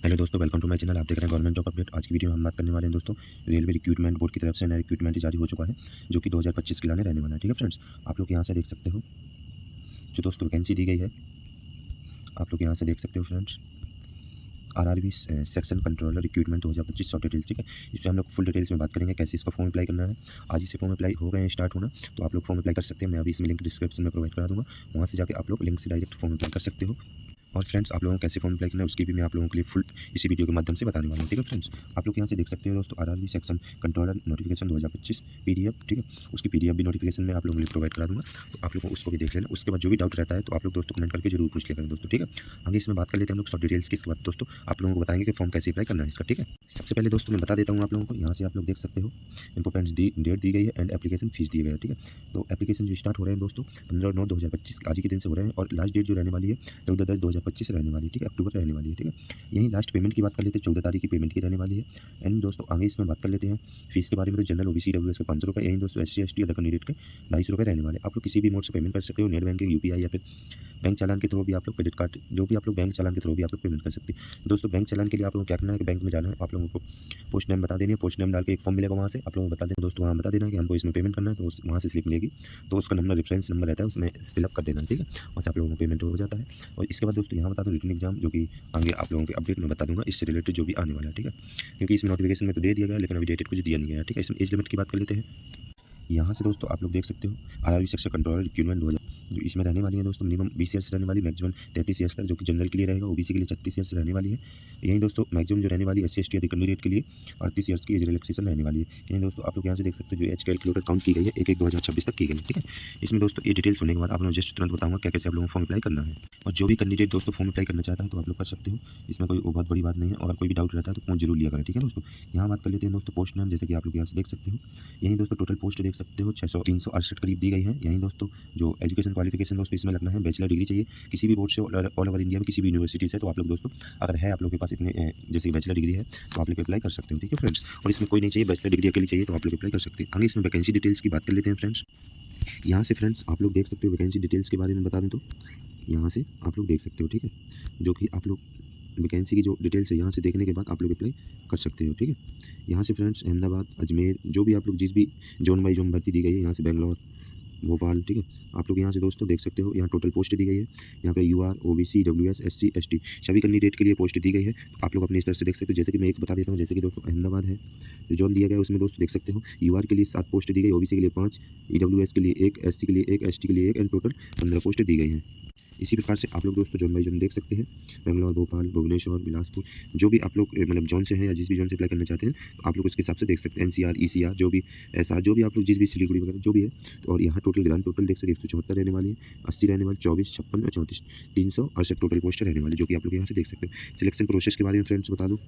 Hello दोस्तों, welcome to my channel. आप देख रहे हैं गवर्नमेंट जॉब अपडेट। आज की वीडियो में हम बात करने वाले हैं दोस्तों, रेलवे रिक्रूटमेंट बोर्ड की तरफ से नया रिक्रूटमेंट जारी हो चुका है, जो कि 2025 के लिए रहने वाला है। ठीक है फ्रेंड्स, आप लोग यहाँ से देख सकते हो जो दोस्तों वैकेंसी दी गई है। आप लोग यहाँ से देख सकते हो friends, RRB section controller recruitment 2025 short details. ठीक है, इसमें हम लोग फुल डिटेल्स में बात करेंगे कैसे इसका फॉर्म अप्लाई करना है। आज ही से फॉर्म अप्लाई हो गए हैं, स्टार्ट होना, तो आप लोग फॉर्म अप्लाई कर सकते हैं। मैं अभी इसमें लिंक डिस्क्रिप्शन में प्रोवाइड करा दूँगा, वहाँ से जाकर आप लोग लिंक से डायरेक्ट फॉर्म अप्लाई कर सकते हो। और फ्रेंड्स, आप लोगों को कैसे फॉर्म अप्लाई करना है उसकी भी मैं आप लोगों के लिए फुल इसी वीडियो के माध्यम से बताने वाला हूँ। ठीक है फ्रेंड्स, आप लोग यहाँ से देख सकते हो दोस्तों, RRB section controller notification 2025 PDF. ठीक है, उसकी पीडीएफ भी नोटिफिकेशन में आप लोगों के लिए प्रोवाइड करा दूँगा, तो आप लोगों को उसको भी देख लेना। उसके बाद जो भी डाउट रहता है तो आप लोग दोस्तों कमेंट करके जरूर पूछ लिया करें दोस्तों। ठीक है, आगे इसमें बात कर लेते हैं हम लोग शॉर्ट डिटेल्स की। इसके बाद दोस्तों आप लोगों को बताएंगे कि फॉर्म कैसे अप्लाई करना है इसका। ठीक है, सबसे पहले दोस्तों मैं बता देता हूँ आप लोगों को, यहाँ से आप लोग देख सकते हो इंपॉर्टेंट डेट दी गई है एंड एप्लीकेशन फीस दी गई है। ठीक है, तो एप्लीकेशन जो स्टार्ट हो रहे हैं दोस्तों 15/9/2025 आज के दिन से हो रहे हैं, और लास्ट डेट जो रहने वाली है 14/10/2025 रहने वाली है। ठीक है, अक्टूबर रहने वाली है। ठीक है, यही लास्ट पेमेंट की बात कर लेते हैं, 14 तारीख की पेमेंट की रहने वाली है। एंड दोस्तों आगे इसमें बात कर लेते हैं फीस के बारे में। तो जनरल ओबीसी डब्ल्यूएस के 500 रुपये, यही दोस्तों SC ST अदर कैंडिडेट के 250 रुपये रहने वाले। आप लोग किसी भी मोड से पेमेंट कर सकते हो, नेट बैंकिंग, UPI या फिर बैंक चालान के थ्रू भी आप लोग, क्रेडिट कार्ड, जो भी आप लोग बैंक चालान के थ्रू भी आप लोग पेमेंट कर सकते हैं। दोस्तों बैंक चालान के लिए आप लोगों को क्या करना है कि बैंक में जाना है, आप लोगों को पोस्ट नेम बता देनी है। पोस्ट नेम डाल के एक फॉर्म मिलेगा, वहाँ से आप लोगों को बता देना दोस्तों, वहाँ बता देना कि हमको इसमें पेमेंट करना है, तो वहाँ से स्लिप मिलेगी, तो उसका नंबर रेफरेंस नंबर रहता है, उसमें फिलअप कर देना। ठीक है, वहाँ से आप लोगों को पेमेंट हो जाता है। और इसके बाद दोस्तों यहाँ बता दूँ रिटन एग्जाम, जो कि आगे आप लोगों के अपडेट में बता दूंगा, इससे रिलेटेड जो भी आने वाला है। ठीक है, क्योंकि इसमें नोटिफिकेशन में तो दे दिया गया है, लेकिन अभी डेटेड कुछ दिया नहीं गया है। ठीक है, इसमें एज लिमिट की बात कर लेते हैं। यहाँ से दोस्तों आप लोग देख सकते हो आरआरबी सेक्शन कंट्रोलर रिक्रूटमेंट 2000 जो इसमें रहने वाली है दोस्तों, मिनिमम 20 ईयर्स रहने वाली, मैक्सिमम 33 ईयर्स तक, जो कि जनरल के लिए रहेगा। ओबीसी के लिए 36 ईयर्स रहने वाली है। यहीं दोस्तों मैक्सिमम जो रहने वाली है SC ST अधिक कैंडिडेट के लिए 38 ईयर्स की एज रिलैक्सेशन रहने वाली है। यहीं दोस्तों आप लोग यहाँ से देख सकते हो जो एज कैलकुलेटर काउंट की गई है 1/1/2026 तक की गई है। ठीक है, इसमें दोस्तों ये डिटेल्स होने के बाद आप लोग जस्ट तुरंत बताऊंगा क्या कैसे आप लोगों को फॉर्म अप्लाई करना है। और जो भी कैंडिडेट दोस्तों फॉर्म अप्लाई करना चाहता है तो आप लोग कर सकते हो, इसमें कोई बहुत बड़ी बात नहीं है। और अगर कोई भी डाउट रहता है तो फोन जरूर लिया करें। ठीक है दोस्तों, यहाँ बात कर लेते हैं दोस्तों पोस्ट नाम, जैसे कि आप लोग यहाँ से देख सकते हो। यहीं दोस्तों टोटल पोस्ट देख सकते हो 368 करीब दी गई है। यहीं दोस्तों जो एजुकेशन क्वालिफिकेशन दोस्तों इसमें लगना है, बैचलर डिग्री चाहिए किसी भी बोर्ड से, ऑल ओवर इंडिया में किसी भी यूनिवर्सिटी से। तो आप लोग दोस्तों अगर है आप लोग के पास इतने जैसे कि बैचलर डिग्री है तो आप लोग अप्लाई कर सकते हो। ठीक है फ्रेंड्स, और इसमें कोई नहीं चाहिए, बैचलर डिग्री अकेली चाहिए तो आप लोग अप्लाई कर सकते हैं। आगे इसमें वैकेंसी डिटेल्स की बात कर लेते हैं फ्रेंड्स। यहाँ से फ्रेंड्स आप लोग देख सकते हो वैकेंसी डिटेल्स के बारे में बता दूँ तो यहाँ से आप लोग देख सकते हो। ठीक है, जो कि आप लोग वैकेंसी की जो डिटेल्स है यहाँ से देखने के बाद आप लोग अप्लाई कर सकते हो। ठीक है, यहाँ से फ्रेंड्स अहमदाबाद, अजमेर, जो भी आप लोग जिस भी जोन बाई जोन भर्ती दी गई है, यहाँ से बेंगलोर, भोपाल। ठीक है, आप लोग यहाँ से दोस्तों देख सकते हो, यहाँ टोटल पोस्ट दी गई है। यहाँ पे UR OBC WS SC ST सभी कैंडिडेट के लिए पोस्ट दी गई है। तो आप लोग अपनी इस तरह से देख सकते हो। जैसे कि मैं एक बता देता हूँ, जैसे कि दोस्तों अहमदाबाद है जो जोन दिया गया है, उसमें दोस्तों देख सकते हो UR के लिए 7 पोस्ट दी गई, OBC के लिए 5, EWS के लिए 1, SC के लिए 1, ST के लिए 1, एंड टोटल 15 पोस्ट दी गई हैं। इसी प्रकार से आप लोग दोस्तों जोन बाई जोन देख सकते हैं, बेंगलोर, भोपाल, भुवनेश्वर, बिलासपुर, जो भी आप लोग मतलब जोन से हैं या जिस भी जोन से अप्लाई करना चाहते हैं तो आप लोग उसके हिसाब से देख सकते हैं। NCR ECR जो भी SR जो भी आप लोग जिस भी सिलीगुड़ी वगैरह जो भी है। तो और यहाँ टोटल ग्रांड टोटल देख सकते हैं 174 रहने वाली है, 80 रहने वाली, 24, 56 और 34 368 टोटल पोस्ट रहने वाली, जो कि आप लोग यहाँ से देख सकते हैं। सिलेक्शन प्रोसेस के बारे में फ्रेंड्स बता दूँ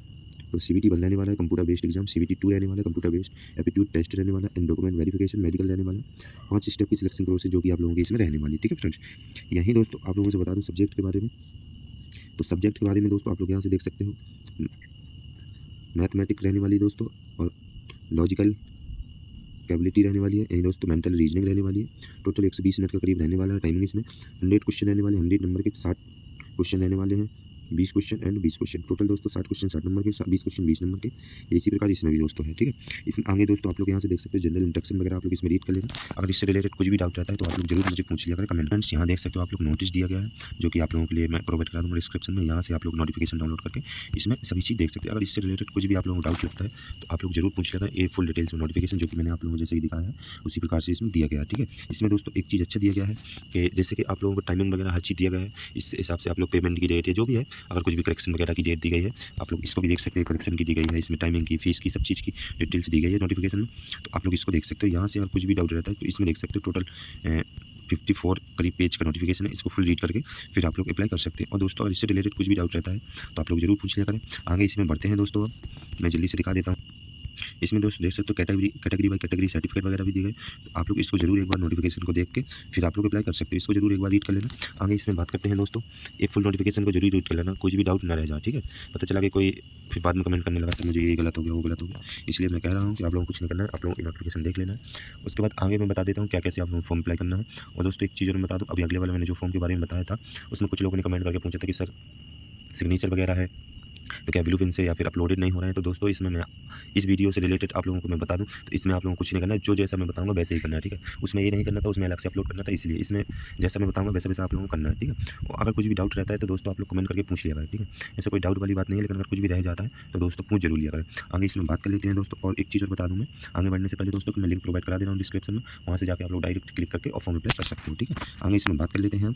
तो CBT बनने वाला है, कंप्यूटर बेस्ड एग्जाम, CBT 2 रहने वाला है, कंप्यूटर बेस्ड एप्टीट्यूड टेस्ट रहने वाला, एंड डॉक्यूमेंट वेरिफिकेशन, मेडिकल रहने वाला। 5 स्टेप की सिलेक्शन प्रोसेस जो कि आप लोगों की इसमें रहने वाली। ठीक है फ्रेंड्स, यहीं दोस्तों आप लोगों से बता दूं सब्जेक्ट के बारे में। तो सब्जेक्ट के बारे में दोस्तों आप लोग यहाँ से देख सकते हो, मैथमेटिक्स रहने वाली दोस्तों, और लॉजिकल कैबिलिटी रहने वाली है। यहीं दोस्तों मेंटल रीजनिंग रहने वाली है। टोटल 120 मिनट के करीब रहने वाला है टाइमिंग इसमें। 100 क्वेश्चन रहने वाले, 100 नंबर के 60 क्वेश्चन रहने वाले हैं, 20 क्वेश्चन एंड 20 क्वेश्चन, टोटल दोस्तों 60 क्वेश्चन 60 नंबर के, 20 क्वेश्चन 20 नंबर के। इसी प्रकार इसमें भी दोस्तों है। ठीक है, इसमें आगे दोस्तों आप लोग यहाँ से देख सकते हो जनरल इंस्ट्रक्शन वगैरह आप लोग इसमें रीड कर लेना। अगर इससे रिलेटेड कुछ भी डाउट रहता है तो आप लोग जरूर मुझे पूछ लिया करें कमेंट्स। यहाँ देख सकते हो आप लोग नोटिस दिया गया है, जो कि आप लोगों के लिए मैं प्रोवाइड करा दूँगा डिस्क्रिप्शन में। यहाँ से आप लोग नोटिफिकेशन डाउनलोड करके इसमें सभी चीज़ देख सकते हैं। अगर इससे रिलेटेड कुछ भी आप लोगों को डाउट लगता है तो आप लोग जरूर पूछ लिया करें। ये फुल डिटेल्स में नोटिफिकेशन जो कि मैंने आप लोगों को जैसे ही दिखाया है उसी प्रकार से इसमें दिया गया है। ठीक है, इसमें दोस्तों एक चीज़ अच्छा दिया गया है कि जैसे कि आप लोगों को टाइमिंग वगैरह हर चीज़ दिया गया है, इस हिसाब से आप लोग पेमेंट की डेट है जो भी है, अगर कुछ भी करेक्शन वगैरह की डेट दी गई है आप लोग इसको भी देख सकते हैं, करेक्शन की दी गई है, इसमें टाइमिंग की, फीस की, सब चीज़ की डिटेल्स दी गई है नोटिफिकेशन में। तो आप लोग इसको देख सकते हो। यहाँ से अगर कुछ भी डाउट रहता है तो इसमें देख सकते हो टोटल 54 करीब पेज का नोटिफिकेशन है। इसको फुल रीड करके फिर आप लोग अप्लाई कर सकते हैं। और दोस्तों अगर इससे रिलेटेड कुछ भी डाउट रहता है तो आप लोग जरूर पूछ लिया करें। आगे इसमें बढ़ते हैं दोस्तों, अब मैं जल्दी से दिखा देता हूँ। इसमें दोस्तों देख सकते हो कैटेगरी बाई कैटेगरी सर्टिफिकेट वगैरह भी दी गई। तो आप लोग इसको जरूर एक बार नोटिफिकेशन को देख के फिर आप लोग अप्लाई कर सकते हो। इसको जरूर एक बार रीड कर लेना। आगे इसमें बात करते हैं दोस्तों, एक फुल नोटिफिकेशन को जरूर रीड कर लेना, कुछ भी डाउट ना रह जाए। ठीक है, पता चला कि कोई फिर बाद में कमेंट करने लगा कि मुझे ये गलत हो गया वो गलत हो गया, इसलिए मैं कह रहा हूँ कि आप लोगों को कुछ नहीं करना है, आप लोगों को नोटिफिकेशन देख लेना है। उसके बाद आगे मैं बता देता हूँ क्या कैसे आप लोगों को फॉर्म अप्लाई करना है। और दोस्तों एक चीज़ और मैं बता दूँ, अभी अगले वाले मैंने जो फॉर्म के बारे में बताया था उसमें कुछ लोगों ने कमेंट करके पूछा था कि सर सिग्नेचर वगैरह है तो क्या ब्लू फिन से या फिर अपलोडेड नहीं हो रहे हैं। तो दोस्तों इसमें मैं इस वीडियो से रिलेटेड आप लोगों को मैं बता दूं, तो इसमें आप लोगों को कुछ नहीं करना है, जो जैसा मैं बताऊंगा वैसे ही करना है, ठीक है। उसमें ये नहीं करना था, उसमें अलग से अपलोड करना था, इसलिए इसमें जैसा मैं बताऊंगा वैसा वैसा आप लोगों को करना है, ठीक है। और अगर कुछ भी डाउट रहता है तो दोस्तों आप लोग कमेंट करके पूछ लिया करें, ठीक है। ऐसा कोई डाउट वाली बात नहीं है, लेकिन अगर कुछ भी रह जाता है तो दोस्तों पूछ जरूर लिया करें। आगे इसमें बात कर लेते हैं दोस्तों। और एक चीज़ और बता दूँ मैं आगे बढ़ने से पहले दोस्तों कि मैं लिंक प्रोवाइड करा दे रहा हूँ डिस्क्रिप्शन में, वहाँ से जाकर आप लोग डायरेक्ट क्लिक करके और फॉर्म अप्लाई कर सकते हो, ठीक है। आगे इसमें बात कर लेते हैं।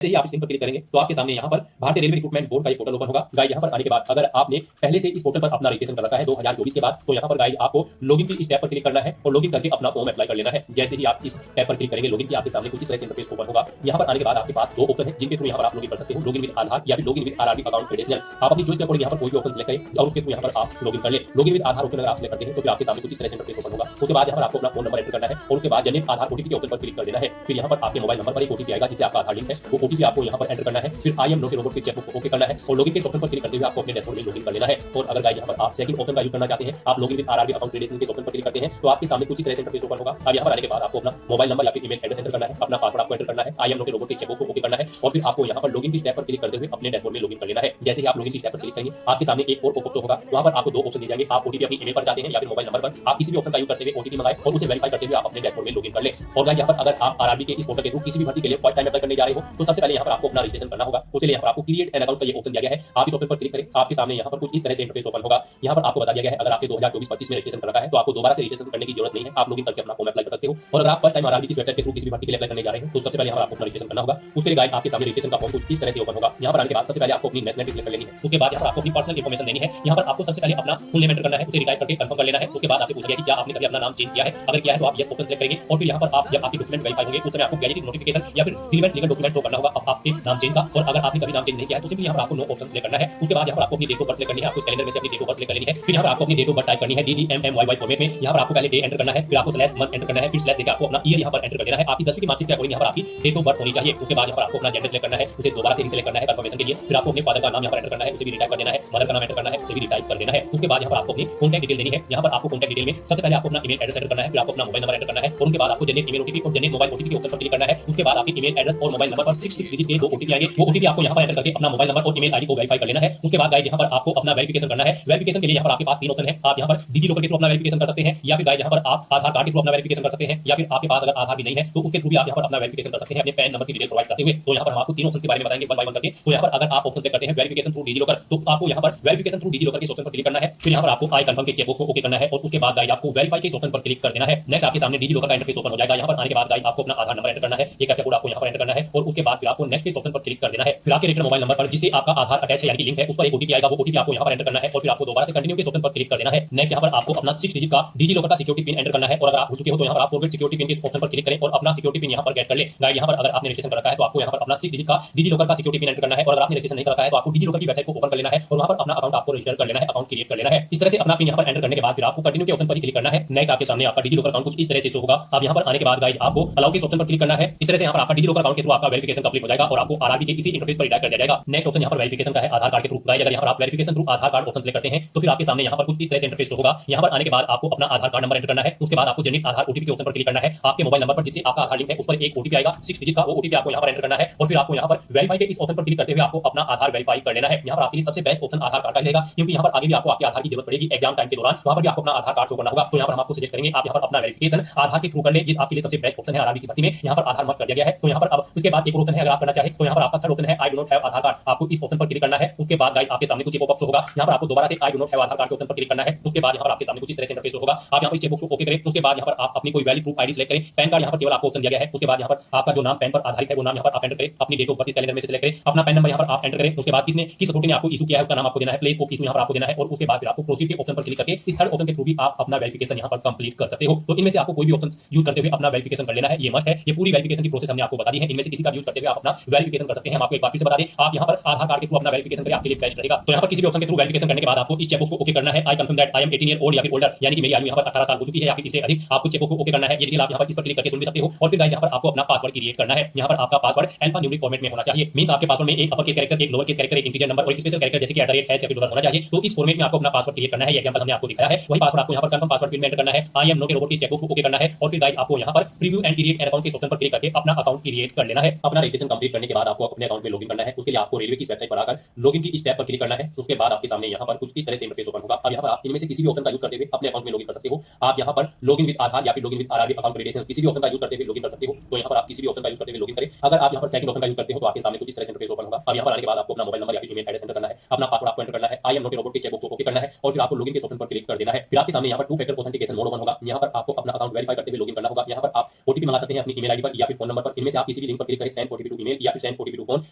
से ही आप इस लिंक पर क्लिक करेंगे तो आपके सामने यहाँ पर भारतीय रेलवे रिक्रूटमेंट बोर्ड का एक पोर्टल ओपन होगा। गाइड यहाँ पर आने के बाद अगर आपने पहले से इस पोर्टल पर अपना रजिस्ट्रेशन कर रखा है 2024 के बाद, तो यहाँ पर गाइड आपको लॉगिन की इस टैब पर क्लिक करना है और लॉगिन करके अपना फॉर्म अप्लाई कर लेना है। जैसे ही आप इस टैब पर क्लिक करेंगे लॉगिन की आपके सामने कुछ इस तरह से इंटरफेस ओपन होगा। यहाँ पर आने के बाद आपके पास दो ऑप्शन है जिनके थ्रू यहाँ पर आप लॉगिन कर सकते हो, लॉगिन विद आधार या फिर login with RRB account credential. आप अपनी चॉइस के अकॉर्डिंग यहाँ पर कोई भी ऑप्शन सेलेक्ट करें और उसके थ्रू यहाँ पर आप लॉगिन कर ले। लॉगिन विद आधार ऑप्शन अगर आप सेलेक्ट करते हैं तो फिर आपके सामने कुछ इस तरह से इंटरफेस ओपन होगा। उसके बाद यहाँ पर आपको अपना फोन नंबर एंटर करना है और उसके बाद जनरेट आधार ओटीपी के ऑप्शन पर क्लिक कर देना है। फिर यहाँ पर आपके मोबाइल नंबर पर एक ओटीपी आएगा जिससे आपका आधार लिंक है, वो ओटीपी आपको यहाँ पर एंटर करना है। फिर I am not a robot के चेकबुक को ओके करना है और लॉगिन के ऑप्शन पर क्लिक करते हुए आपको अपने डैशबोर्ड में लॉगिन कर लेना है। और अगर गाइस यहाँ पर आप सेकंड ऑप्शन का यूज करना चाहते हैं, आप login with RRB account credential के ऑप्शन पर क्लिक करते हैं तो आपके सामने कुछ इस तरह से इंटरफेस ओपन होगा। अब यहाँ पर आने के बाद आपको अपना मोबाइल नंबर या फिर ईमेल एड्रेस एंटर करना है, अपना पासवर्ड आपको एंटर करना है, I am not a robot के चेकबुक को ओके करना है और फिर आपको यहाँ पर लॉगिन की टैब पर क्लिक करते हुए अपने डैशबोर्ड में लॉगिन कर लेना है। जैसे ही आप लॉगिन की टैब पर क्लिक करेंगे आपके सामने एक और पॉपअप होगा, वहाँ पर आपको दो ऑप्शन दिए जाएंगे। आप ओटीपी अपनी ईमेल पर चाहते हैं या फिर मोबाइल नंबर पर, आप किसी भी ऑप्शन का यूज करते हुए ओटीपी मंगाए और उसे वेरीफाई करते हुए आप अपने डैशबोर्ड में लॉगिन कर ले। और गाइस यहाँ पर अगर आप आरआरबी के इस पोर्टल के थ्रू किसी भी भर्ती के लिए फर्स्ट टाइम अप्लाई करने जा रहे हो तो सबसे पहले यहाँ पर आपको अपना रजिस्ट्रेशन करना होगा। उसके लिए यहाँ पर आपको क्रिएट एन अकाउंट का ये ऑप्शन दिया गया है, आप इस ऑप्शन पर क्लिक करें। आपके सामने यहाँ पर कुछ इस तरह से इंटरफेस ओपन होगा। यहाँ पर आपको बता दिया गया है अगर आपने 2024-25 में रजिस्ट्रेशन कर रखा है तो आपको दोबारा से रजिस्ट्रेशन करने की जरूरत नहीं है, आप लॉगिन करके अपना फॉर्म अप्लाई कर सकते हो। और अगर आप फर्स्ट टाइम आरआरबी की वेबसाइट के थ्रू किसी भी भर्ती के लिए अप्लाई करने जा रहे हैं तो सबसे पहले यहाँ पर आपको अपना रजिस्ट्रेशन करना होगा। उसके लिए गाइड आपके सामने रजिस्ट्रेशन का फॉर्म कुछ इस तरह से ओपन होगा। यहाँ पर आने के बाद सबसे पहले आपको अपनी नेशनलिटी सिलेक्ट कर लेनी है। उसके बाद यहाँ पर आपको अपनी पर्सनल इन्फॉर्मेशन देनी है। यहाँ पर आपको सबसे पहले अपना फुल नेम एंटर करना है, उसे रिटाइप करके कंफर्म कर लेना है। उसके बाद आपसे पूछा गया कि क्या आपने कभी अपना नाम चेंज किया है, अगर किया है तो आप यस ऑप्शन सेलेक्ट करेंगे और फिर यहाँ पर आप जब आपके डॉक्यूमेंट वेरीफाई होंगे उस समय आपको गैजेटेड नोटिफिकेशन या फिर रिलेवेंट लीगल डॉक्यूमेंट शो करना होगा अब आपके नाम चेंज का। और अगर आपने कभी नाम चेंज नहीं किया है तो सिंपली यहाँ पर आपको नो ऑप्शन सेलेक्ट करना है। उसके बाद यहाँ पर आपको अपनी डेट ऑफ बर्थ करनी है, आपको कैलेंडर में से अपनी डेट ऑफ बर्थ करनी है। फिर यहाँ पर आपको अपनी डेट ऑफ बर्थ टाइप करनी है DDMMYY फॉर्मेट में। यहाँ पर आपको पहले डे एंटर करना है, फिर आपको स्लैश मंथ एंटर करना है, फिर स्लैश देकर आपको अपना ईयर यहाँ पर एंटर कर देना है। आपकी 10वीं की मार्कशीट के अकॉर्डिंग यहाँ पर आपकी डेट ऑफ बर्थ होनी चाहिए। उसके बाद यहाँ पर आपको अपना जेंडर सेलेक्ट करना है, उसे दोबारा से रिसेलेक्ट करना है कंफर्मेशन के लिए। फिर आपको अपने फादर का नाम यहाँ पर एंटर करना है, उसे भी रिटाइप कर देना है, मदर का नाम एंटर करना है, उसे भी रिटाइप कर देना है। उसके बाद यहाँ पर आपको अपनी कॉन्टैक्ट डिटेल देनी है। यहाँ पर आपको कॉन्टैक्ट डिटेल में सबसे पहले आपको अपना ईमेल एड्रेस एंटर करना है, फिर आपको अपना मोबाइल नंबर एंटर करना है और उसके बाद आपको जनरेट ईमेल ओटीपी और जनरेट मोबाइल ओटीपी के ऑप्शन पर क्लिक करना है। उसके बाद आपके ईमेल एड्रेस और मोबाइल नंबर पर 6 डिजिट के दो ओटीपी आएंगे, वो ओटीपी आपको यहाँ पर एंटर करके अपना मोबाइल नंबर और ईमेल आईडी को वेरीफाई कर लेना है। उसके बाद गाइड यहाँ पर आपको अपना वेरिफिकेशन करना है। वेरिफिकेशन के लिए यहाँ पर आपके पास तीन ऑप्शन है, आप यहाँ पर डिजी लॉकर के थ्रू अपना वेरिफिकेशन कर सकते हैं या फिर गाइड यहाँ पर आप आधार कार्ड के थ्रू अपना वेरिफिकेशन कर सकते हैं या फिर आपके पास अगर आधार भी नहीं है तो उसके थ्रू भी आप यहाँ पर अपना वेरिफिकेशन कर सकते हैं अपने पैन नंबर की डिटेल प्रोवाइड करते हुए। तो यहाँ पर हम आपको तीन ऑप्शन के बारे में बताएंगे वन बाय वन करके। तो यहाँ पर अगर आप ऑप्शन सेलेक्ट करते हैं वेरिफिकेशन थ्रू डिजी लॉकर तो आपको यहाँ पर वेरिफिकेशन थ्रू डिजी लॉकर के ऑप्शन पर क्लिक करना है। फिर यहाँ पर आपको आई कंफर्म के चेकबॉक्स को ओके करना है और उसके बाद गाइड आपको वेरीफाई के ऑप्शन पर क्लिक कर देना है। नेक्स्ट आपके सामने डिजी लॉकर का इंटरफेस ओपन हो जाएगा। यहाँ पर आने के बाद गाइड आपको अपना आधार नंबर एंटर करना है, ये कैप्चा कोड आपको यहाँ पर एंटर करना है और उसके बाद फिर आपको नेक्स्ट के ऑप्शन पर क्लिक कर देना है। फिर आपके रजिस्टर्ड मोबाइल नंबर पर जिससे आपका आधार अटैच है यानी कि लिंक है उस पर एक ओटीपी आएगा, वो ओटीपी आपको यहाँ पर एंटर करना है और फिर आपको दोबारा से कंटिन्यू के ऑप्शन पर क्लिक कर देना है। नेक्स्ट यहाँ पर आपको अपना 6 डिजिट का डिजी लॉकर का सिक्योरिटी पिन एंटर करना है और अगर आप भूल चुके हो तो यहाँ पर आप फॉरगेट सिक्योरिटी पिन के ऑप्शन पर क्लिक करें और अपना सिक्योरिटी पिन यहाँ पर गेट कर ले। गाइड यहाँ पर अगर आपने रजिस्ट्रेशन कर रखा है तो आपको यहाँ पर अपना 6 डिजिट का डिजी लॉकर का सिक्योरिटी पिन एंटर करना है और अगर आपने रजिस्ट्रेशन नहीं कर रखा है तो आपको डिजी लॉकर की वेबसाइट को ओपन कर लेना है और वहाँ पर अपना अकाउंट आपको रजिस्टर कर लेना है, अकाउंट क्रिएट कर लेना है। इस तरह से अपना पिन यहाँ पर एंटर करने के बाद फिर आपको कंटिन्यू के ऑप्शन पर क्लिक करना है। नेक्स्ट आपके सामने आपका डिजी लॉकर अकाउंट कुछ इस तरह से शो होगा। अब यहाँ पर आने के बाद गाइड आपको अलाउ के ऑप्शन पर क्लिक करना है। इस तरह से यहाँ पर आपका डिजी लॉकर अकाउंट के थ्रू आपका वेरिफिकेशन कंप्लीट हो जाएगा और आपको आरआरबी के इसी इंटरफेस पर रिटाइप कर दिया जाएगा। नेक्स्ट ऑप्शन यहाँ पर वेरिफिकेशन का है आधार कार्ड के थ्रू। गाइड अगर यहाँ पर आप वेरिफिकेशन थ्रू आधार कार्ड ऑप्शन सेलेक्ट करते हैं तो फिर आपके सामने यहाँ पर कुछ इस तरह से इंटरफेस होगा। यहाँ पर आने के बाद आपको अपना आधार कार्ड नंबर एंटर करना है, उसके बाद आपको जनरेट आधार ओटीपी के ऑप्शन पर क्लिक करना है। आपके मोबाइल नंबर पर जिससे आपका आधार लिंक है उस पर एक ओटीपी आएगा 6 डिजिट का, वो ओटीपी आपको यहाँ पर एंटर करना है और फिर आपको यहाँ पर वेरीफाई के इस ऑप्शन पर क्लिक करते हुए आपको अपना आधार वेरीफाई कर लेना है। यहाँ पर आपके लिए सबसे बेस्ट ऑप्शन आधार कार्ड का रहेगा क्योंकि यहाँ पर आगे भी आपको आपके आधार की जरूरत पड़ेगी एग्जाम टाइम के दौरान, वहाँ पर भी आपको अपना आधार कार्ड शो करना होगा। तो यहाँ पर हम आपको सजेस्ट करेंगे आप यहाँ पर अपना वेरिफिकेशन आधार के थ्रू कर ले, ये आपके लिए सबसे बेस्ट ऑप्शन है। आरआरबी की भर्ती में यहाँ पर आधार मत कर दिया गया है। तो यहाँ पर अब उसके बाद एक ऑप्शन है अगर आप करना चाहे तो यहाँ पर आपका थर्ड ऑप्शन है I do not have Aadhaar card, आपको इस ऑप्शन पर क्लिक करना है। उसके बाद गाइड आपके सामने कुछ पॉपअप होगा, यहाँ पर आपको दोबारा से I do not have Aadhaar card के ऑप्शन पर क्लिक करना है। उसके बाद यहाँ पर आपके सामने कुछ इस तरह से इंटरफेस होगा। आप यहाँ पर चेकबॉक्स को ओके करें, उसके बाद यहाँ पर आप अपनी कोई वैलिड प्रूफ आईडी सेलेक्ट करें। पैन कार्ड यहाँ पर केवल आपको ऑप्शन दिया गया है। उसके बाद यहाँ पर आपका जो नाम पैन पर आधारित है वो नाम यहाँ पर आप एंटर करें, अपनी डेट ऑफ बर्थ कैलेंडर में से सेलेक्ट करें, अपना पैन नंबर यहाँ पर आप एंटर करें। उसके बाद किसने किस अथॉरिटी ने आपको इशू किया है उसका नाम आपको देना है, प्लेस ऑफ इशू यहाँ पर आपको देना है और उसके बाद फिर आपको प्रोसीड के ऑप्शन पर क्लिक करके इस थर्ड ऑप्शन के थ्रू भी आप अपना वेरिफिकेशन यहाँ पर कंप्लीट कर सकते हो। तो इनमें से आपको कोई भी ऑप्शन यूज करते हुए अपना वेरिफिकेशन कर लेना है, ये मस्ट है। ये पूरी वेरिफिकेशन की प्रोसेस हमने आपको बता दी है, इनमें से किसी का यूज करते हुए आप अपना वेरिफिकेशन कर सकते हैं। हम आपको एक बार फिर से बता दें, आप यहाँ पर आधार कार्ड के थ्रू अपना वेरिफिकेशन करें, आपके लिए बेस्ट रहेगा। तो यहाँ पर किसी भी ऑप्शन के थ्रू वेरिफिकेशन करने के बाद आपको इस चेकबॉक्स को ओके करना है, I confirm that I am 18 year old या फिर ओल्डर, यानी कि मेरी आयु यहाँ पर 18 साल हो चुकी है या फिर इससे अधिक। आपको चेकबॉक्स को ओके करना है, ये डिटेल आप यहाँ पर इस पर क्लिक करके सुन भी सकते हो और फिर यहाँ पर आपको अपना पासवर्ड क्रिएट करना है। यहाँ पर आपका पासवर्ड अल्फा न्यूमेरिक फॉर्मेट में होना चाहिए, मींस आपके पासवर्ड में एक अपर केस कैरेक्टर, एक लोअर केस कैरेक्टर, एक इंटीजर नंबर और एक स्पेशल कैरेक्टर जैसे कि @ है या फिर डॉलर होना चाहिए। तो इस फॉर्मेट में आपको अपना पासवर्ड क्रिएट करना है। ये एग्जांपल हमने आपको दिखाया है, वही पासवर्ड आपको यहाँ पर कंफर्म पासवर्ड फील्ड में एंटर करना है। I am not a robot की चेकबॉक्स को ओके करना है और फिर गाइड आपको यहाँ पर preview and create an account के ऑप्शन पर क्लिक करके अपना अकाउंट क्रिएट कर लेना है, अपना रजिस्ट्रेशन कंप्लीट करने के बाद आपको अपने अकाउंट में लॉगिन करना है। उसके लिए आपको रेलवे की वेबसाइट पर आकर लॉगिन की इस टैब पर क्लिक करना है। उसके बाद आपके सामने यहाँ पर कुछ इस तरह से इंटरफेस ओपन होगा। अब यहाँ पर आप इनमें से किसी भी ऑप्शन का यूज करते हुए अपने अकाउंट में लॉगिन कर सकते हो। आप यहाँ पर लॉगिन विद आधार या फिर login with RRB account credential किसी भी ऑप्शन का यूज करते हुए लॉगिन कर सकते हो। तो यहाँ पर आप किसी भी ऑप्शन का यूज करते हुए लॉगिन करें। अगर आप यहाँ पर सेकंड ऑप्शन का यूज करते हो तो आपके सामने कुछ इस तरह से इंटरफेस ओपन होगा। अब यहाँ पर आने के बाद आपको अपना मोबाइल नंबर या फिर ईमेल एड्रेस एंटर करना है, अपना पासवर्ड आपको एंटर करना है, I am not a robot के चेकबॉक्स को ओके करना है और फिर आपको लॉगिन के ऑप्शन पर क्लिक कर देना है। फिर आपके सामने यहाँ पर two factor authentication mode open होगा। यहाँ पर आपको अपना अकाउंट वेरीफाई करते हुए लॉगिन करना होगा। यहाँ पर आप ओटीपी मंगा सकते हैं अपनी ईमेल आईडी पर या फिर फोन नंबर पर। इनमें से आप किसी भी लिंक पर क्लिक करें, सेंड ओटीपी टू ईमेल या फिर सेंड ओटीपी टू फोन।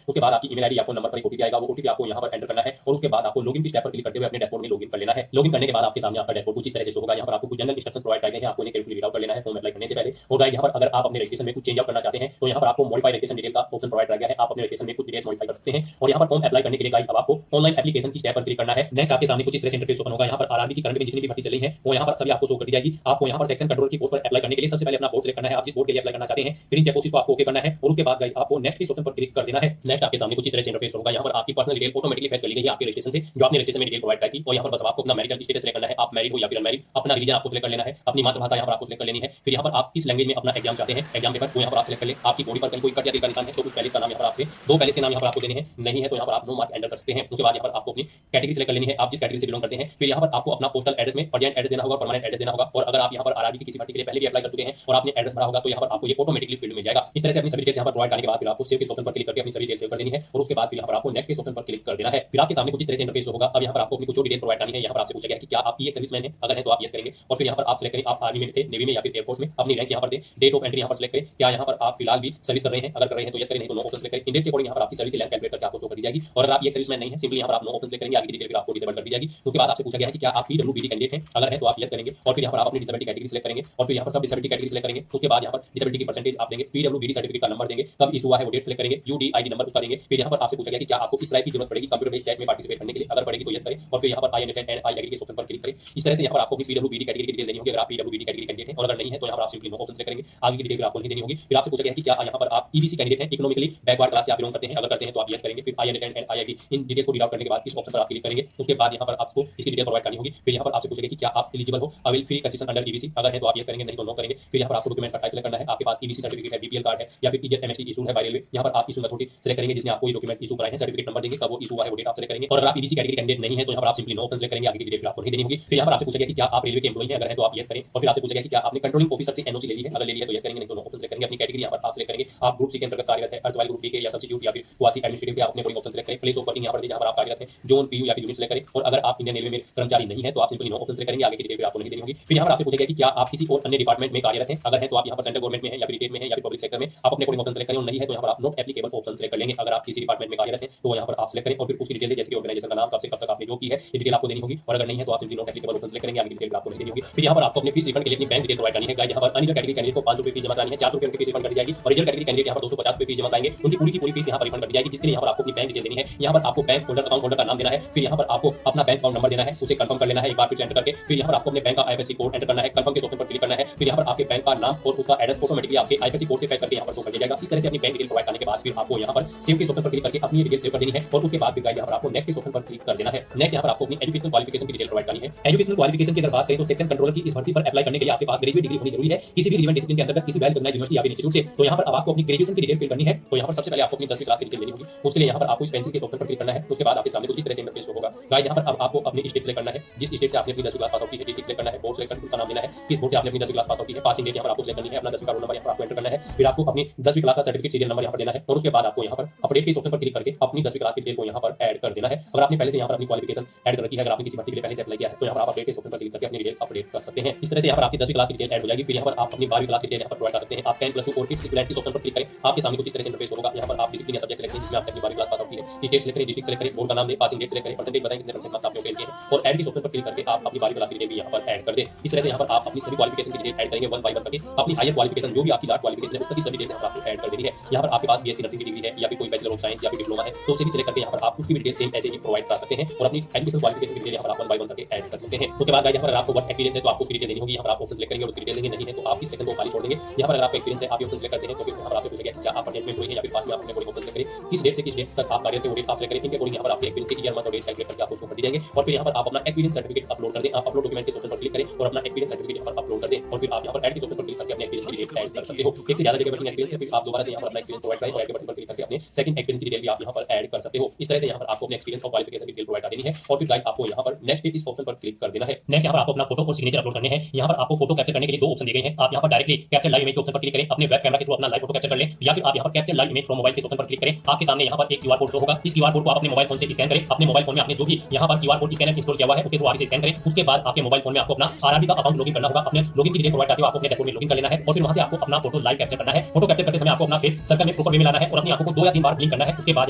उसके बाद आपकी ईमेल आईडी या फोन नंबर पर एक ओटीपी आएगा, वो ओटीपी आपको यहाँ पर एंटर करना है और उसके बाद आपको लॉगिन की स्टेप पर क्लिक करते हुए अपने डैशबोर्ड में लॉगिन कर लेना है। लॉगिन करने के बाद आपके सामने आपका डैशबोर्ड कुछ इस तरह से शो होगा। यहाँ पर आपको कुछ जनरल इंस्ट्रक्शंस प्रोवाइड किए गए हैं, आपको इन्हें केयरफुली रीड आउट कर लेना है फॉर्म अप्लाई करने से पहले। और गाइस यहाँ पर अगर आप अपने रजिस्ट्रेशन में कुछ चेंज आउट करना चाहते हैं तो यहाँ पर आपको मॉडिफाई रजिस्ट्रेशन डिटेल का ऑप्शन प्रोवाइड किया गया है। आप अपने रजिस्ट्रेशन में कुछ डिटेल्स मॉडिफाई कर सकते हैं और यहाँ पर फॉर्म अप्लाई करने के लिए गाइस अब आपको ऑनलाइन एप्लीकेशन की स्टेप पर क्लिक करना है। नेक्स्ट आपके सामने कुछ इस तरह से इंटरफेस ओपन होगा। यहाँ पर आरआरबी की करंट में जितनी भी भर्ती चली है वो यहाँ पर सभी आपको शो कर दी जाएगी। आपको यहाँ पर सेक्शन कंट्रोल की पोस्ट पर अप्लाई करने के लिए सबसे पहले अपना पोस्ट सेलेक्ट करना है, आप जिस पोस्ट के लिए अप्लाई करना चाहते हैं। फिर इन चेकबॉक्सेस को आपको ओके करना है और उसके बाद गाइस आपको नेक्स्ट इस ऑप्शन पर क्लिक कर देना है। नेक्स्ट आपके सामने कुछ इस तरह से इंटरफेस होगा। यहाँ पर आपकी पर्सनल डिटेल ऑटोमेटिकली फेच कर ली गई है आपके रजिस्ट्रेशन से, जो आपने रजिस्ट्रेशन में डिटेल प्रोवाइड की थी। और यहाँ पर बस आपको अपना मैरिटल स्टेटस सेलेक्ट करना है, आप मैरिड हो या फिर अनमैरिड, अपना रिलीजन आपको सेलेक्ट कर लेना है, अपनी मातृभाषा यहाँ पर आपको सेलेक्ट कर लेनी है। फिर यहाँ पर आप किस लैंग्वेज में अपना एग्जाम चाहते हैं एग्जाम पेपर वो यहाँ पर आप सेलेक्ट कर ले। आपकी बॉडी पर कोई कट या तिल का निशान है तो उस पैलेस का नाम यहाँ पर आपके दो पैलेस के नाम यहाँ पर आपको देने हैं, नहीं है तो यहाँ पर आप नो मार्क एंटर कर सकते हैं। उसके बाद यहाँ पर आपको अपनी कैटेगरी सेलेक्ट कर लेनी है, आप जिस कैटेगरी से बिलोंग करते हैं। फिर यहाँ पर आपको अपना पोस्टल एड्रेस में प्रेजेंट एड्रेस देना होगा, परमानेंट एड्रेस देना होगा। और अगर आप यहाँ पर आरआरबी की किसी भर्ती के लिए पहले भी अप्लाई कर चुके हैं और आपने एड्रेस भरा होगा तो यहाँ पर आपको ये ऑटोमेटिकली फील्ड मिल जाएगा। इस तरह से अपनी सभी डिटेल्स यहाँ पर प्रोवाइड करने के बाद फिर आपको सेव के ऑप्शन पर क्लिक करके अपनी सभी डिटेल्स सेव कर देनी है और उसके बाद फिर यहाँ पर आपको नेक्स्ट के ऑप्शन पर क्लिक कर देना है। फिर आपके सामने कुछ इस तरह से इंटरफेस होगा। अब यहाँ पर आपको अपनी कुछ डिटेल्स प्रोवाइड करनी है। यहाँ पर आपसे पूछा गया है कि क्या आप ये सर्विसमैन हैं, अगर है तो आप यस करेंगे और फिर यहाँ पर आप सेलेक्ट करें आप आर्मी में थे, नेवी में या फिर एयरफोर्स में, अपनी रैंक यहाँ पर दें, डेट ऑफ एंट्री यहाँ पर सेलेक्ट करें, क्या यहाँ पर आप फिलहाल भी सर्विस कर रहे हैं, अगर कर रहे हैं तो यस करें, नहीं तो नो ऑप्शन सेलेक्ट करें। इंडेक्स के अकॉर्डिंग यहाँ पर आपकी सर्विस की लेंथ कैलकुलेट करके आपको शो कर दी जाएगी। और अगर आप ये सर्विसमैन नहीं है सिंपली यहाँ पर आप नो ऑप्शन सेलेक्ट करेंगे, आगे की डिटेल फिर आपको डिसेबल कर दी जाएगी। उसके बाद आपसे पूछा गया है कि क्या आप पीडब्ल्यूबी कैंडिडेट हैं, अगर है तो आप यस करेंगे और फिर यहाँ पर आप अपनी डिसेबिलिटी कैटेगरी सेलेक्ट करेंगे और फिर यहाँ पर सब डिसेबिलिटी कैटेगरी सेलेक्ट करेंगे। उसके बाद यहाँ पर डिसेबिलिटी की परसेंटेज आप देंगे, पीडब्ल्यूबी सर्टिफिकेट का नंबर देंगे, कब इशू हुआ है वो डेट सेलेक्ट करेंगे, यूडीआईडी नंबर उसका देंगे। फिर यहाँ पर आपसे पूछा गया कि क्या आपको किस टाइप की जरूरत पड़ेगी कंप्यूटर बेस्ड टेस्ट में पार्टिसिपेट करने के लिए, अगर पड़ेगी तो यस करें और फिर यहाँ पर I understand and I agree के ऑप्शन पर क्लिक करें। इस तरह से यहाँ पर आपको अपनी पीडब्ल्यूबी कैटेगरी की डिटेल देनी होगी अगर आप पीडब्ल्यूबी कैटेगरी कैंडिडेट हैं और अगर नहीं है तो यहाँ पर आप सिंपली नो ऑप्शन सेलेक्ट करेंगे, आगे की डिटेल आपको नहीं देनी होगी। फिर आपसे पूछा गया है कि क्या यहाँ पर आप ईबीसी कैंडिडेट हैं, इकोनॉमिकली बैकवर्ड क्लास से आप बिलोंग करते हैं, अगर करते हैं तो आप यस करेंगे। फिर I understand and I agree इन डिटेल को रीड आउट करने के बाद इस ऑप्शन पर आप क्लिक करेंगे। उसके बाद यहाँ पर आपको इसकी डिटेल प्रोवाइड करनी होगी। फिर यहाँ पर आपसे पूछेगा कि क्या आप एलिजिबल हो avail free concession under EBC, अगर है तो आप यस करेंगे, नहीं तो नो करेंगे। फिर यहाँ पर आपको डॉक्यूमेंट का टाइप सेलेक्ट करना है, आपके पास ईबीसी सर्टिफिकेट है, बीपीएल कार्ड है या फिर एमएसटी इशू है बाय रेलवे। यहाँ पर आप इशू अथॉरिटी सेलेक्ट करेंगे जिसने आपको ये डॉक्यूमेंट इशू कराए हैं, सर्टिफिकेट नंबर देंगे, कब वो इशू हुआ है वो डेट आप सेलेक्ट करेंगे। और अगर आप ईबीसी कैटेगरी कैंडिडेट नहीं है तो यहाँ पर आप सिंपली नो ऑप्शन सेलेक्ट करेंगे, आगे की डिटेल आपको नहीं देनी होगी। फिर यहाँ पर आपसे पूछेगा कि क्या आप रेलवे के एम्प्लॉई हैं, अगर है तो आप यस करें और फिर आपसे पूछेगा कि क्या आपने कंट्रोलिंग ऑफिसर से एनओसी ले ली है, अगर ले लिया तो यस करेंगे, नहीं तो नो ऑप्शन सेलेक्ट करेंगे। अपनी कैटेगरी यहाँ पर आप सेलेक्ट करेंगे, आप ग्रुप सी के अंतर्गत कार्यरत है, अर्धवाइल ग्रुप डी के या सब्स्टिट्यूट या फिर क्वासी एडमिनिस्ट्रेटिव के आप अपने कोई ऑप्शन सेलेक्ट करें। प्लेस ऑफ वर्किंग यहाँ पर जहाँ पर आप कार्यरत हैं, जोन पीयू या फिर यूनिट सेलेक्ट करें। और अगर आप इंडियन रेलवे में कर्मचारी नहीं है तो आप सिंपली नो ऑप्शन सेलेक्ट करेंगे, आगे की डिटेल आपको नहीं देनी होगी। फिर यहाँ पर आपसे पूछेगा कि क्या आप किसी और अन्य डिपार्टमेंट में कार्यरत हैं, अगर है तो आप यहाँ पर सेंट्रल गवर्नमेंट में है या फिर स्टेट में है या फिर पब्लिक सेक्टर में, आप अपने कोई ऑप्शन सेलेक्ट करें और नहीं है तो यहाँ पर आप नॉट एप्लीकेबल ऑप्शन सेलेक्ट कर लेंगे। अगर आप किसी डिपार्टमेंट में कार्यरत हैं तो यहाँ पर आप सेलेक्ट करें और फिर उसकी डिटेल जैसे कि ऑर्गेनाइजेशन का नाम, कब से कब तक आपने जो की है ये डिटेल आपको देनी होगी। और अगर नहीं है तो आप simply not applicable option select करेंगे, आगे की डिटेल आपको नहीं देनी होगी। फिर यहाँ पर आपको अपने फीस रिफंड के लिए अपनी बैंक डिटेल प्रोवाइड करनी है। गाइस यहाँ पर अनिल कैटेगरी कैंडिडेट को 5 रुपये फीस जमा करनी है, 4 रुपये उनकी फीस रिफंड कर दी जाएगी और रिजर्व कैटेगरी कैंडिडेट यहाँ पर 250 रुपये फीस जमा कराएंगे, उनकी पूरी की पूरी फीस यहाँ पर रिफंड कर दी जाएगी। जिसके लिए यहाँ पर आपको अपनी बैंक डिटेल देनी है। यहाँ पर आपको बैंक होल्डर अकाउंट होल्डर का नाम देना है, फिर यहाँ पर आपको अपना बैंक अकाउंट नंबर देना है, उसे कंफर्म कर लेना है एक बार फिर एंटर करके। फिर यहाँ पर आपको अपने बैंक का आईएफएससी कोड एंटर करना है, कंफर्म के ऑप्शन पर क्लिक करना है। फिर यहाँ पर आपके बैंक का नाम और उसका एड्रेस ऑटोमेटिकली आपके आईएफएससी कोड से फेच करके यहाँ पर शो कर दिया जाएगा। इस तरह से अपनी बैंक डिटेल प्रोवाइड करने के बाद फिर आपको यहाँ पर सेव के ऑप्शन पर क्लिक करके अपनी डिटेल सेव कर देनी है और उसके बाद फिर गाइस यहाँ पर आपको नेक्स्ट के ऑप्शन पर क्लिक कर देना है। नेक्स्ट यहाँ पर आपको अपनी एजुकेशनल क्वालिफिकेशन की डिटेल प्रोवाइड करनी है। एजुकेशनल क्वालिफिकेशन की अगर बात करें तो सेक्शन कंट्रोलर की इस भर्ती पर अप्लाई करने के लिए आपके पास ग्रेजुएट डिग्री होनी जरूरी है किसी भी रिलेवेंट डिसिप्लिन के अंतर्गत किसी वेल रिकॉग्नाइज्ड यूनिवर्सिटी या फिर इंस्टीट्यूट से। तो यहाँ पर अब आपको अपनी ग्रेजुएशन की डिटेल फिल करनी है। तो यहाँ पर सबसे पहले आपको अपनी 10वीं क्लास की डिटेल देनी होगी। उसके लिए यहाँ पर आपको इस पेंसिल के ऑप्शन पर क्लिक करना है। उसके बाद आपके सामने कुछ इस तरह से इंटरफेस होगा। गाइस यहाँ पर अब आपको अपनी स्टेट सेलेक्ट करना है, जिस स्टेट से आपने अपनी 10वीं क्लास पास आउट की है, डिस्ट्रिक्ट सेलेक्ट करना है, बोर्ड सेलेक्ट करके उसका नाम देना है, किस बोर्ड से आपने अपनी 10वीं क्लास पास आउट की है, पासिंग डेट यहाँ पर आपको सेलेक्ट करनी है, अपना 10वीं का रोल नंबर यहाँ पर आपको एंटर करना है। फिर आपको अपनी 10वीं क्लास का सर्टिफिकेट सीरियल नंबर यहाँ पर देना है और उसके बाद आपको यहाँ पर अपडेट के ऑप्शन पर क्लिक करके अपनी 10वीं क्लास की डिटेल को यहाँ पर ऐड कर देना है। अगर आपने पहले से यहाँ पर अपनी क्वालिफिकेशन ऐड कर रखी है, अगर आपने किसी भर्ती के लिए पहले से अप्लाई किया है तो यहाँ पर आप अपडेट के ऑप्शन पर क्लिक करके अपनी डिटेल अपडेट कर सकते हैं। इस तरह से यहाँ पर आपकी 10वीं क्लास की डिटेल ऐड हो जाएगी। फिर यहाँ पर आप अपनी 12वीं क्लास की डिटेल यहाँ पर प्रोवाइड कर सकते हैं। आप 10+2 और किस इक्विवेलेंट के ऑप्शन पर क्लिक करें, आपके सामने कुछ इस तरह से इंटरफेस होगा। यहाँ पर आप डिसिप्लिन या सब्जेक्ट सेलेक्ट करें जिसमें आपने अपनी 12वीं क्लास पास आउट की है, स्टेट सेलेक्ट करें, डिस्ट्रिक्ट सेलेक्ट करें, बोर्ड का नाम दें, पासिंग डेट सेलेक्ट करें, परसेंटेज बताएं कितने परसेंट मार्क्स आपने ऑब्टेन किए हैं और ऐड के ऑप्शन पर क्लिक करके आप अपनी 12वीं क्लास की डिटेल भी यहाँ पर ऐड कर दें। इस तरह से यहाँ पर आप अपनी सभी क्वालिफिकेशन की डिटेल ऐड करेंगे वन बाय वन करके। अपनी हायर क्वालिफिकेशन जो भी आपकी लास्ट क्वालिफिकेशन है उसकी सभी डिटेल्स यहाँ पर आपको ऐड कर देनी है। यहाँ पर आपके पास बीएससी नर्सिंग की डिग्री है या फिर कोई बैचलर ऑफ साइंस या फिर डिप्लोमा है तो उसे भी सिलेक्ट करके यहाँ पर आप उसकी भी डिटेल सेम ऐसे ही प्रोवाइड कर सकते हैं और अपनी एजुकेशन क्वालिफिकेशन की डिटेल यहाँ पर आप वन बाय वन करके ऐड कर सकते हैं। उसके बाद यहाँ पर आपको वर्क एक्सपीरियंस है तो आपको उसकी डिटेल देनी होगी। यहाँ पर आप ऑप्शन सेलेक्ट करेंगे और उसकी डिटेल देंगे, नहीं है तो आप इस सेक्शन को खाली छोड़ देंगे। यहाँ पर अगर आपका एक्सपीरियंस है आप ऑप्शन सेलेक्ट करते हैं तो फिर यहाँ पर आपसे पूछेगा क्या आप परमानेंट एम्प्लॉई हैं या फिर पास में आप अपने कोई ऑप्शन सेलेक्ट करें, किस डेट से किस डेट तक आप कार्यरत हैं वो डेट आप सेलेक्ट करें। इनके अकॉर्डिंग यहाँ पर आपके एक्सपीरियंस के ईयर मंथ और डेट कैलकुलेट करके आपको कर दी जाएंगे और फिर यहाँ पर आप अपना एक्सपीरियंस सर्टिफिकेट अपलोड कर दें। आप अपलोड डॉक्यूमेंट के ऑप्शन पर क्लिक करें और अपना एक्सपीरियंस सर्टिफिकेट यहाँ पर अपलोड कर दें और फिर आप यहाँ पर ऐड के ऑप्शन पर क्लिक करके अपने एक्सपीरियंस की डिटेल ऐड कर सकते हो। एक से ज्यादा जगह वर्किंग एक्सपीरियंस है फिर आप दोबारा से यहाँ पर अपना एक्सपीरियंस प्रोवाइड करें और ऐड के बटन पर क्लिक क्लिक करके अपने सेकंड एक्सपीरियंस की डिटेल भी आप यहाँ पर ऐड कर सकते हो। इस तरह से यहाँ पर आपको अपने एक्सपीरियंस और क्वालिफिकेशन की डिटेल प्रोवाइड कर देनी है और फिर गाइस आपको यहाँ पर नेक्स्ट पे इस ऑप्शन पर क्लिक कर देना है। नेक्स्ट यहाँ पर आपको अपना फोटो और सिग्नेचर अपलोड करने हैं। यहाँ पर आपको फोटो कैप्चर करने के लिए दो ऑप्शन दिए गए हैं। आप यहाँ पर डायरेक्टली कैप्चर लाइव इमेज के ऑप्शन पर क्लिक करें, अपने वेब कैमरा के थ्रू अपना लाइव फोटो कैप्चर कर लें, या फिर आप यहाँ पर capture live image from mobile के ऑप्शन पर क्लिक करें। आपके सामने यहाँ पर एक क्यूआर कोड शो होगा। इस क्यूआर कोड को आप अपने मोबाइल फोन से स्कैन करें। अपने मोबाइल फोन में आपने जो भी यहाँ पर क्यूआर कोड स्कैनर इंस्टॉल किया हुआ है उसके थ्रू आगे से स्कैन करें। उसके बाद आपके मोबाइल फोन में आपको अपना आरआरबी का अकाउंट लॉगिन करना होगा। अपने लॉगिन की डिटेल प्रोवाइड करके आपको अपने डैशबोर्ड में लॉगिन कर लेना है और फिर वहां से आपको अपना फोटो लाइव कैप्चर करना है। फोटो कैप्चर करते समय आपको अपना फेस सर्कल में प्रॉपर वे में लाना है और अपनी आंखों को 2 या 3 बार ब्लिंक करना है। उसके बाद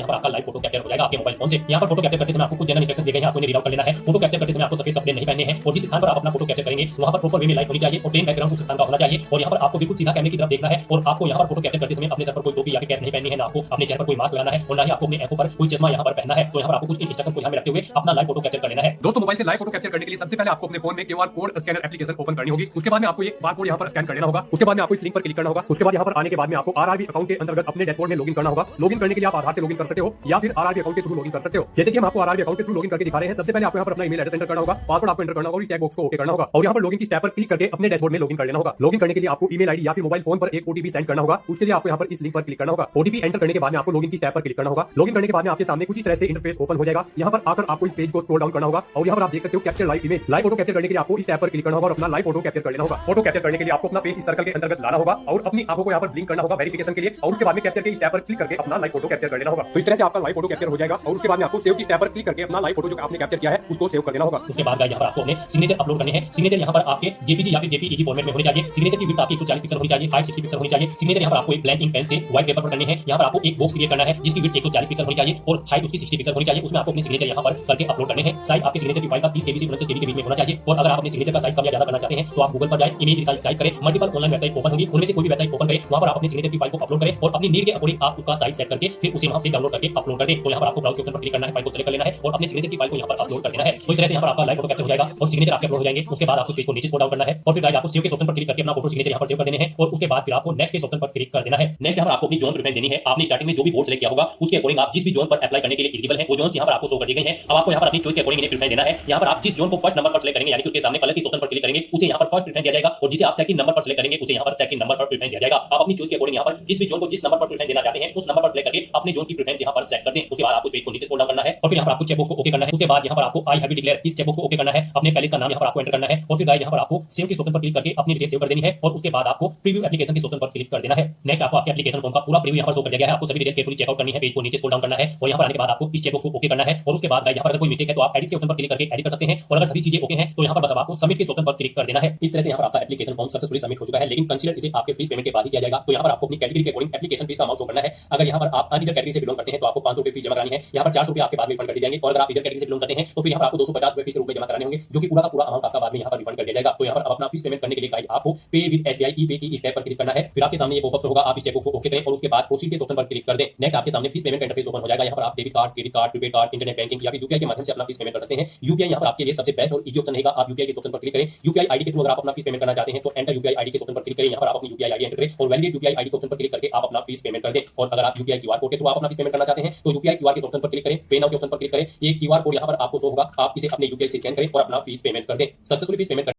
यहाँ पर आपका लाइव फोटो कैप्चर हो जाएगा आपके मोबाइल फोन से। यहाँ पर फोटो कैप्चर करते समय आपको कुछ जनरल इंस्ट्रक्शन दिए गए हैं, आपको रीड आउट कर लेना है। फोटो कैप्चर करते समय आपको सफेद कपड़े नहीं पहनने हैं और जिस स्थान पर आप अपना फोटो कैप्चर करेंगे वहां पर प्रॉपर वे में लाइट होनी चाहिए और प्लेन बैकग्राउंड उस स्थान का होना चाहिए और यहाँ पर आपको बिल्कुल सीधा कैमरे की तरफ देखना है और आपको यहाँ पर फोटो कैप्चर करते समय अपने सर पर कोई टोपी या कैप नहीं पहननी है, ना आपको अपने चेहरे पर कोई मास्क लगाना है और ना ही आपको अपने आंखों पर कोई चश्मा यहाँ पर पहनना है। तो यहाँ पर आपको कुछ इंस्ट्रक्शन को ध्यान में रखते हुए अपना लाइव फोटो कैप्चर कर लेना है। दोस्तों मोबाइल से लाइव फोटो कैप्चर करने के लिए सबसे पहले आपको अपने फोन में QR code scanner application open करनी होगी। उसके बाद में आपको ये बारकोड यहाँ पर स्कैन कर लेना होगा। उसके बाद में आपको इस लिंक पर क्लिक करना होगा। उसके बाद यहाँ पर आने के बाद में आपको आरआरबी अकाउंट के अंतर्गत अपने डैशबोर्ड में लॉगिन करना होगा। लॉगिन करने के लिए आप आधार से लॉगिन कर सकते हो या फिर आरआरबी अकाउंट के थ्रू लॉगिन कर सकते हो। जैसे कि हम आपको आरआरबी अकाउंट के थ्रू लॉगिन करके दिखा रहे हैं। सबसे पहले आपको यहाँ पर अपना ईमेल एड्रेस एंटर करना होगा, पासवर्ड आपको एंटर करना होगा और चेक बॉक्स को ओके करना होगा और यहाँ पर लॉगिन की टैब पर क्लिक करके अपने डैशबोर्ड में लॉगिन कर लेना होगा। लॉगिन करने के लिए आपको ईमेल आईडी या फिर मोबाइल फोन पर एक ओटीपी सेंड करना होगा। उसके लिए आपको यहाँ पर इस लिंक पर क्लिक करना होगा। ओटीपी एंटर करने के बाद में आपको लॉगिन की टैब पर क्लिक करना होगा। लॉगिन करने के बाद में आपके सामने कुछ इस तरह से इंटरफेस ओपन हो जाएगा। यहाँ पर आकर आपको इस पेज को स्क्रॉल डाउन करना होगा और यहाँ पर आप देख सकते हो capture live image. Live photo capture करने के लिए आपको इस टैब पर क्लिक करना होगा और अपना लाइव फोटो कैप्चर कर लेना होगा। फोटो कैप्चर करने के लिए आपको अपना फेस इस सर्कल के अंतर्गत लाना होगा और अपनी आंखों को यहाँ पर ब्लिंक करना होगा वेरिफिकेशन के लिए और उसके बाद में कैप्चर के इस टैब पर क्लिक करके अपना लाइव फोटो कैप्चर कर लेना होगा। तो इस तरह से आपका लाइव फोटो कैप्चर हो जाएगा और उसके बाद में आपको सेव की टैब पर क्लिक करके अपना लाइव फोटो जो आपने कैप्चर किया है उसको सेव कर देना होगा। उसके बाद यहाँ पर आपको अपने सिग्नेचर अपलोड करने हैं। सिग्नेचर यहाँ पर आपके जेपीजी या फिर जेपीईजी फॉर्मेट में होने चाहिए। सिग्नेचर की विड्थ आपकी 140 पिक्सल होनी चाहिए, हाइट 60 पिक्सल होनी चाहिए। सिग्नेचर यहाँ पर आपको एक ब्लैंक इंक पेन से व्हाइट पेपर पर करनी है। यहाँ पर आपको एक बॉक्स क्रिएट करना है जिसकी विड्थ 140 पिक्सल होनी चाहिए और हाइट उसकी 60 पिक्सल होनी चाहिए। उसमें आपको अपनी सिग्नेचर यहाँ पर करके अपलोड करने हैं। साइज आपके सिग्नेचर की फाइल का 30 केबी से 49 केबी के बीच में होना चाहिए और अगर आप अपने सिग्नेचर का साइज कम या ज्यादा करना चाहते हैं तो आप गूगल पर जाए, इमेज रिसाइज टाइप करें, मल्टीपल ऑनलाइन वेबसाइट ओपन होगी, उनमें से कोई भी वेबसाइट ओपन करें, वहां पर आप अपनी सिग्नेचर की फाइल को अपलोड करें और अपनी नीड के अकॉर्डिंग आप उसका साइज सेट करके फिर उसे वहां से डाउनलोड करके अपलोड कर दें। तो यहाँ पर आपको ब्राउज के ऑप्शन पर क्लिक करना है, फाइल को सेलेक्ट कर लेना है और अपनी सिग्नेचर की फाइल को यहाँ पर अपलोड कर देना है। तो इस तरह से यहाँ पर आपका लाइव फोटो कैप्चर हो जाएगा और सिग्नेचर आपके अपलोड हो जाएंगे। उसके बाद आपको पेज को नीचे स्क्रॉल डाउन करना है और फिर गाइस आपको सेव के ऑप्शन पर क्लिक करके अपना फोटो सिग्नेचर यहाँ पर सेव कर देने हैं और उसके बाद फिर आपको नेक्स्ट के ऑप्शन पर क्लिक कर देना है। नेक्स्ट यहाँ पर आपको अपनी जोन प्रेफरेंस देनी है। आपने स्टार्टिंग में जो भी बोर्ड सेलेक्ट किया होगा उसके अकॉर्डिंग आप जिस भी जोन पर अप्लाई करने के लिए एलिजिबल है वो जोन यहाँ पर आपको शो कर दी गई है। अब आपको यहाँ पर अपनी चॉइस के अकॉर्डिंग इन्हें प्रेफरेंस देना है। यहाँ पर आप जिस जोन को फर्स्ट नंबर पर सेलेक्ट करेंगे यानी कि उसके सामने प्लस के ऑप्शन पर क्लिक करेंगे उसे यहाँ पर फर्स्ट प्रेफरेंस दिया जाएगा और जिसे आप सेकंड नंबर पर सेलेक्ट करेंगे उसे यहाँ पर सेकंड नंबर पर प्रेफरेंस दिया जाएगा। आप अपनी चॉइस के अकॉर्डिंग यहाँ पर जिस भी जोन को जिस नंबर पर प्रेफरेंस देना चाहते हैं उस नंबर पर सेलेक्ट करके अपने जोन की प्रेफरेंस यहाँ पर सेट कर दें। उसके बाद आपको पेज को नीचे स्क्रॉल डाउन करना है और फिर यहाँ पर आपको चेक बॉक्स को ओके करना है। उसके बाद यहाँ पर आपको आई हैव डिक्लेयर इस चेक बॉक्स को ओके करना है। अपने पैलेस का नाम यहाँ पर आपको एंटर करना है और फिर गाइस यहाँ पर आपको सेव के ऑप्शन पर क्लिक करके अपनी डिटेल सेव कर देनी है और उसके बाद आपको प्रीव्यू एप्लीकेशन के ऑप्शन पर क्लिक कर देना है। नेक्स्ट आपको आपके एप्लीकेशन फॉर्म का पूरा प्रीव्यू यहाँ पर शो कर दिया गया है। आपको सभी डिटेल केयरफुली चेकआउट करनी है, पेज को नीचे स्क्रॉल डाउन करना है और यहाँ पर आने के बाद आपको इस चेक बॉक्स को ओके करना है और उसके बाद गाइस यहाँ पर अगर कोई मिस्टेक है तो आप एडिट के ऑप्शन पर क्लिक करके एडिट कर सकते हैं और अगर सभी चीजें ओके हैं तो यहाँ पर बस आपको सबमिट के ऑप्शन पर क्लिक कर देना है। इस तरह से यहाँ पर आपका एप्लीकेशन फॉर्म सक्सेसफुली सबमिट हो चुका है, लेकिन कंसीडर इसे आपके फीस पेमेंट के बाद ही किया जाएगा। तो यहाँ पर आपको अपनी कैटेगरी के अकॉर्डिंग एप्लीकेशन फीस का अमाउंट शो करना है। अगर यहाँ पर आप अनरिजर्व कैटेगरी से बिलोंग करते हैं तो आपको 500 रुपए फीस जमा करानी है। यहाँ पर 400 रुपए आपके बाद में रिफंड कर दिए जाएंगे और अगर आप रिजर्व कैटेगरी से बिलोंग करते हैं तो फिर यहाँ पर आपको 250 रुपए फीस के रूप में जमा कराने होंगे जो कि पूरा का पूरा अमाउंट आपका बाद में यहाँ पर रिफंड कर दिया जाएगा। तो यहाँ पर अपना फीस पेमेंट करने के लिए गाइस आपको पे विद एसबीआई ई-पे की इस टैब पर क्लिक करना है। फिर आपके सामने ये पॉपअप होगा, आप इस टैब को ओके करें और उसके बाद प्रोसीड के ऑप्शन पर क्लिक कर दें। नेक्स्ट आपके सामने फीस पेमेंट का इंटरफेस ओपन हो जाएगा। यहाँ पर आप debit card, credit card, prepaid card, internet banking या फिर यूपीआई के माध्यम से अपना फीस पेमेंट कर सकते हैं। यूपीआई यहाँ पर आपके लिए सबसे बेस्ट और इजी ऑप्शन रहेगा। आप यूपीआई के ऑप्शन पर क्लिक करें। यूपीआई आईडी के थ्रू अगर आप अपना फीस पेमेंट करना चाहते हैं तो एंटर यूपीआई आईडी के ऑप्शन पर क्लिक करें। यहाँ पर आप अपनी यूपीआई आईडी एंटर करें और वैलिडेट यूपीआई आईडी के ऑप्शन पर क्लिक करके आप अपना फीस पेमेंट कर दें। और अगर आप यूपीआई क्यूआर कोड के थ्रू आप अपना फीस पेमेंट करना चाहते हैं तो यूपीआई क्यूआर के ऑप्शन पर क्लिक करें, पे नाउ के ऑप्शन पर क्लिक करें। ये क्यूआर कोड यहाँ पर आपको शो होगा, आप इसे अपने यूपीआई से स्कैन करें और अपना फीस पेमेंट कर दें। Successfully fees payment